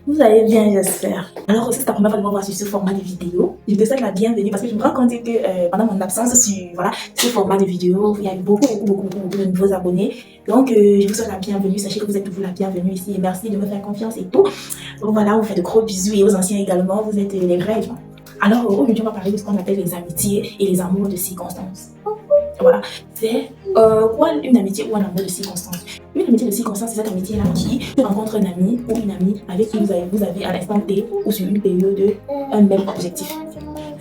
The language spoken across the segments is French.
Vous allez bien, j'espère. Alors, si c'est ta première fois de me voir sur ce format de vidéo, je te souhaite la bienvenue parce que je me rends compte que pendant mon absence sur ce format de vidéo, il y a eu beaucoup de nouveaux abonnés. Donc, je vous souhaite la bienvenue. Sachez que vous êtes toujours la bienvenue ici et merci de me faire confiance et tout. Donc, voilà, on vous fait de gros bisous et aux anciens également, vous êtes les vrais. Alors, aujourd'hui, on va parler de ce qu'on appelle les amitiés et les amours de circonstance. Voilà, c'est quoi une amitié ou un amour de circonstance? Une amitié de circonstance, c'est cette amitié-là qui tu rencontres un ami ou une amie avec qui vous avez à l'instant T ou sur une période un même objectif.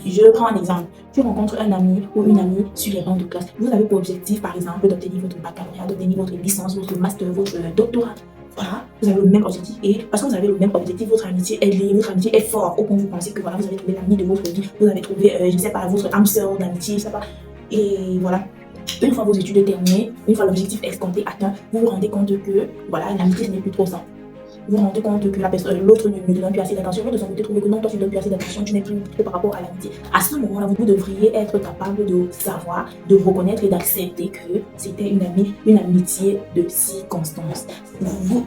Je prends un exemple. Tu rencontres un ami ou une amie sur les bancs de classe. Vous avez pour objectif, par exemple, d'obtenir votre baccalauréat, d'obtenir votre licence, votre master, votre doctorat. Voilà, vous avez le même objectif et parce que vous avez le même objectif, votre amitié est liée, votre amitié est forte au point où vous pensez que voilà, vous avez trouvé l'ami de votre vie, vous avez trouvé, je ne sais pas, votre âme sœur d'amitié, je sais pas. Et voilà, une fois vos études terminées, une fois l'objectif escompté atteint, vous vous rendez compte que voilà, l'amitié ce n'est plus trop ça. Vous vous rendez compte que la personne, l'autre ne donne plus assez d'attention, l'autre de son côté trouve que non, toi tu ne donnes plus assez d'attention, tu n'es plus trop par rapport à l'amitié. À ce moment-là, vous devriez être capable de savoir, de reconnaître et d'accepter que c'était une amitié de circonstance.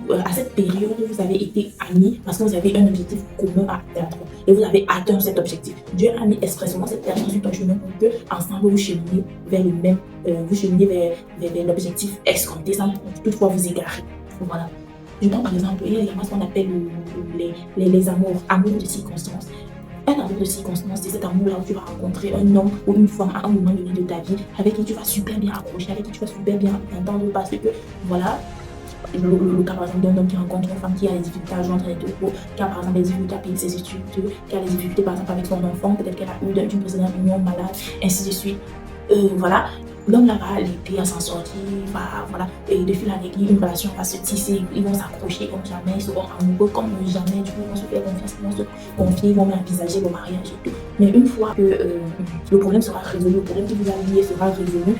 À cette période, vous avez été amis parce que vous avez un objectif commun à atteindre et vous avez atteint cet objectif. Dieu a mis expressément cette personne sur ton chemin pour que ensemble vous cheminiez vers le même, vous cheminiez vers l'objectif escompté sans toutefois vous égarer. Voilà. Je prends par exemple, il y a également ce qu'on appelle les amours de circonstance. Un amour de circonstance, c'est cet amour-là où tu vas rencontrer un homme ou une femme à un moment donné de ta vie, avec qui tu vas super bien accrocher, avec qui tu vas super bien t'entendre parce que, voilà, le cas par exemple d'un homme qui rencontre une femme qui a des difficultés à joindre les deux bouts, qui a par exemple des difficultés à payer ses études, qui a des difficultés par exemple avec son enfant, peut-être qu'elle a eu d'une précédente union malade, ainsi de suite. Voilà, l'homme là va l'aider à s'en sortir, voilà, et de fil en aiguille, une relation va se tisser, ils vont s'accrocher comme jamais, ils seront amoureux comme jamais, du coup ils vont se faire confiance, ils vont se confier, ils vont envisager le mariage et tout. Mais une fois que le problème sera résolu, le problème qui vous a lié sera résolu,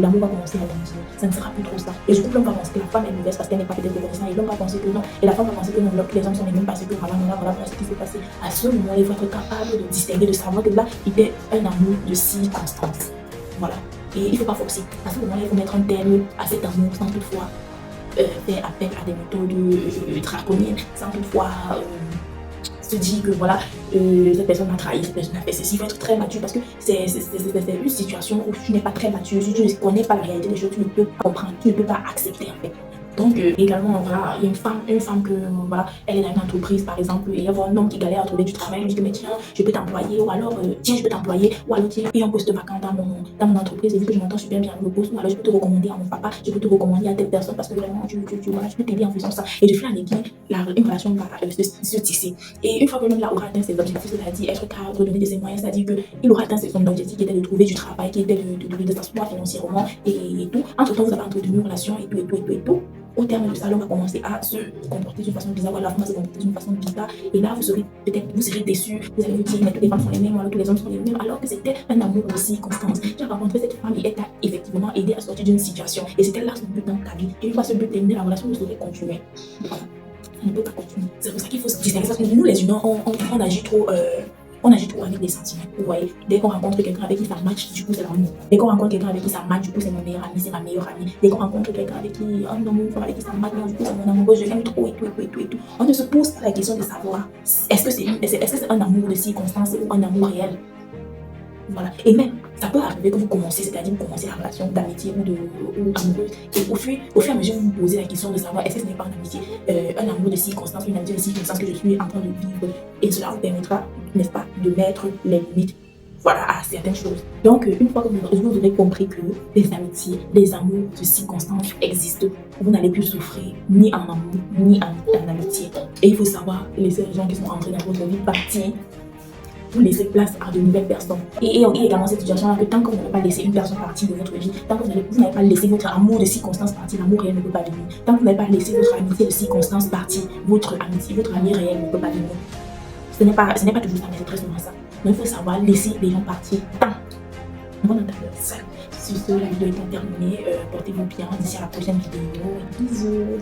l'amour va commencer à grandir, ça ne sera plus trop ça. Et du coup, l'homme va penser que la femme est mauvaise parce qu'elle n'est pas peut-être reconnaissante, et l'homme va penser que non, et la femme va penser que non, les hommes sont les mêmes parce que voilà ce qui s'est passé. À ce moment, il faut être capable de distinguer, de savoir que là, il y a un amour de circonstance. Voilà. Et il ne faut pas forcer. À ce moment-là, il faut mettre un terme à cet amour sans toutefois faire appel à des méthodes draconiennes, sans toutefois se dire que voilà, cette personne m'a trahi, cette personne a fait ceci. Il faut être très mature parce que c'est une situation où tu n'es pas très mature, si tu ne connais pas la réalité des choses, tu ne peux pas comprendre, tu ne peux pas accepter en fait. Donc également, voilà, il y a une femme que voilà, elle est dans une entreprise par exemple et il y a un homme qui galère à trouver du travail, lui dit que mais tiens, je peux t'employer ou alors tiens, je peux t'employer ou alors tiens, il y a un poste vacant dans mon entreprise et vu que je m'entends super bien avec le poste ou alors je peux te recommander à mon papa, je peux te recommander à telle personne parce que vraiment voilà, je peux t'aider en faisant ça et de fil en aiguille, une relation va se tisser et une fois que l'homme là aura atteint ses objectifs, c'est-à-dire être cadre, donner de ses moyens, c'est-à-dire qu'il aura atteint son objectif qui était de trouver du travail, qui était de s'asseoir financièrement et tout, entre temps vous avez entretenu une relation et tout. Au terme de ça, l'homme va commencer à se comporter d'une façon bizarre, ou la femme va se comporter d'une façon bizarre, et là vous serez déçu, vous allez vous dire mais toutes les femmes sont les mêmes, alors tous les hommes sont les mêmes, alors que c'était un amour de circonstance. Tu as rencontré cette femme et elle t'a effectivement aidé à sortir d'une situation, et c'était là son but dans ta vie. Et une fois ce but terminé, la relation ne saurait continuer. Voilà. Ça ne peut pas continuer. C'est pour ça qu'il faut se distinguer. Nous les humains, on agit trop. On agit trop avec des sentiments. Vous voyez, dès qu'on rencontre quelqu'un avec qui ça match, du coup c'est l'amour. Dès qu'on rencontre quelqu'un avec qui ça match, du coup c'est mon meilleur ami, c'est ma meilleure amie. Dès qu'on rencontre quelqu'un avec qui, un homme ou une femme avec qui ça match, du coup c'est mon amoureux, je l'aime trop et tout. On ne se pose pas la question de savoir est-ce que c'est un amour de circonstance ou un amour réel. Voilà. Et même, ça peut arriver que vous commencez, c'est-à-dire vous commencez la relation d'amitié ou amoureuse, et au fur et à mesure vous vous posez la question de savoir est-ce que ce n'est pas une amitié, un amour de circonstance, une amitié de circonstance que je suis en train de vivre, et cela vous permettra, n'est-ce pas, de mettre les limites, voilà, à certaines choses. Donc, une fois que vous aurez compris que les amitiés, les amours de circonstances existent, vous n'allez plus souffrir ni en amour, ni en amitié. Et il faut savoir laisser les gens qui sont entrés dans votre vie partir. Vous laissez place à de nouvelles personnes. Et il y a également cette situation-là que tant que vous n'avez pas laissé une personne partir de votre vie, tant que vous n'avez pas laissé votre amour de circonstance partir, l'amour réel ne peut pas venir. Tant que vous n'avez pas laissé votre amitié de circonstance partir, votre ami réel ne peut pas venir. Ce n'est pas toujours ça, mais c'est très souvent ça. Donc il faut savoir laisser les gens partir tant qu'on entend ça. Sur ce, la vidéo est terminée. Portez-vous bien. D'ici à la prochaine vidéo. Bisous.